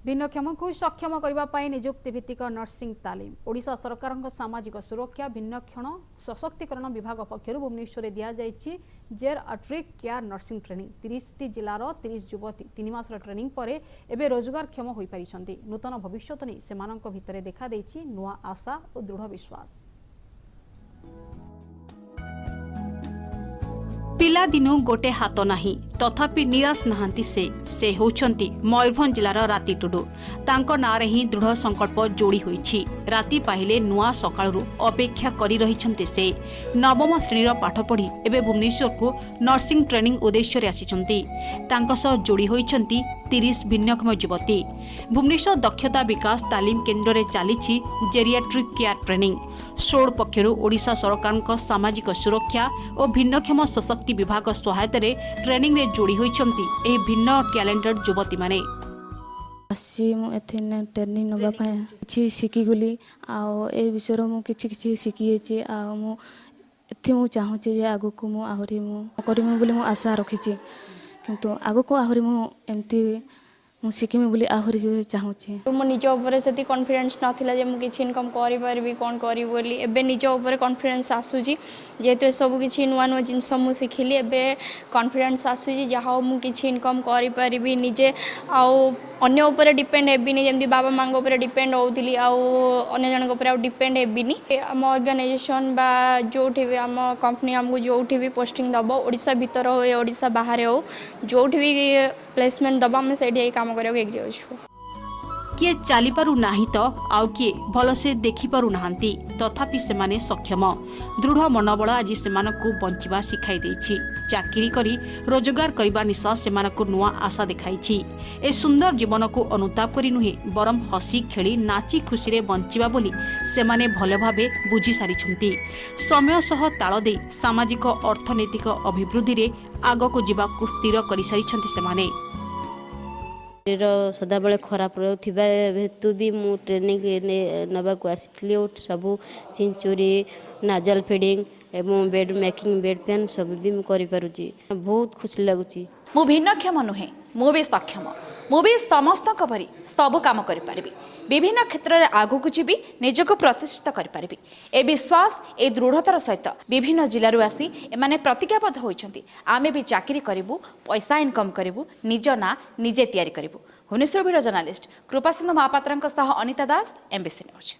भिन्नक्षम को सक्षम करने निजुक्ति भित्तिक नर्सिंग तालीम ओडिशा सरकार सामाजिक सुरक्षा भिन्नक्षण सशक्तिकरण विभाग पक्षर भुवनेश्वर दि जाइए जेरियाट्रिक केयर नर्सिंग ट्रेनिंग 30 जिलार 30 युवती 3 मास ट्रेनिंग पर एवं रोजगारक्षम हो पारी नूतन भविष्य नहीं सेमानक भितर देखा देछि नुआ आशा और दृढ़ विश्वास। पिला दिनु गोटे हाथ नाही तथापि निराश नहांती से होउछंती मयूरभंज जिलार राती टुडू तांको नारे ही दृढ़ संकल्प जोड़ी होईछि। राती पाहिले नुआ सकाळरू अपेक्षा करी रहिछंती से नवम श्रेणीर पाठ पढ़ी एबे भुवनेश्वर को नर्सिंग ट्रेनिंग उद्देश्य रे आसीछंती। तांको सह जोड़ी होईछंती 30 भिन्नक्षम युवती। भुवनेश्वर दक्षता विकास तालीम केन्द्र रे चालिछि जेरियाट्रिक केयर ट्रेनिंग। सोड पक्षरु ओडिशा सरकार सामाजिक सुरक्षा और भिन्नक्षम सशक्ति विभाग सहायता रे ट्रेनिंग रे जोड़ी होइछंती एही भिन्न टैलेंटेड युवती माने। ट्रेनिंग नबा किसी शिखीगली ए विषय मु किसी शिखी मु चाहूँगी जे आग को आहरी मुझे बोली आशा रखी किंतु आग को आहरी मुझे शिखी बोली आहरी चाहूँगी। मो निज उपर से कॉन्फिडेंस नाथिला जे मु किछि इनकम करि परबी कोन करि बोली एबे निज उपर कॉन्फिडेंस आसुजी जेहेतु सब किछि नुआ नुआ जिनस मु सिखिली एबे कॉन्फिडेंस आसुजी जहाँ मु किछि इनकम करि परबी निजे आउ अन्य ऊपर डिपेंड हेबिनी जेमती बाबा माँ ऊपर डिपेंड होउतिली आउ अन्य जन ऊपर डिपेंड हेबिनी। आम ऑर्गेनाइजेशन बा जोठी भी आम कंपनी आमको जोठी भी पोस्टिंग दब ओडिशा भीतर हो ओडिशा बाहर हो जोठी भी प्लेसमेंट दबा आम से काम करने एग्री अच्छु। किए चली पारु नाही तो आउ किए भल से देखि पारु नाहांती तथापि सेमाने सक्षम दृढ़ मनोबल आज सेमानकु बंचिबा सिखाई देछि। चाकरी करी रोजगार करबा निशा सेमानकु नुआ आशा देखाइछि। ए सुंदर जीवन को अनुताप करी नुहे बरम हसी खेली नाची खुशी रे बंचिबा बोली सेमाने भले भाबे बुझी सारिछंती। समय सह ताल दे सामाजिक अर्थनैतिक अभिवृद्धि रे आगको जीवाकु स्थिर करि सारिछंती सेमाने। सदा बेले खराब रहा हेतु भी मु ट्रेनिंग नवाक आसी सबू चिंचुरी नाजल फीडिंग एवं बेड मेकिंग बेड पेन सब भी मुझे बहुत खुशी लगुच। मु भिन्नक्षम नुहे मु भी सक्षम मु भी समस्त परी सब काम करि विभिन्न क्षेत्र में आगू जीवी निजक प्रतिष्ठित करि ए विश्वास ए दृढ़तार सहित विभिन्न जिलूर आसी एमाने प्रतिज्ञाबद्ध होइछंती आमे भी चाकरी करिवु पैसा इनकम करिवु निज ना निजे तैयारी करिवु। भुवनेश्वर भिडियो जर्नालिस्ट कृपासिंधु महापात्रंक सह अनिता दास एमबीसी न्यूज।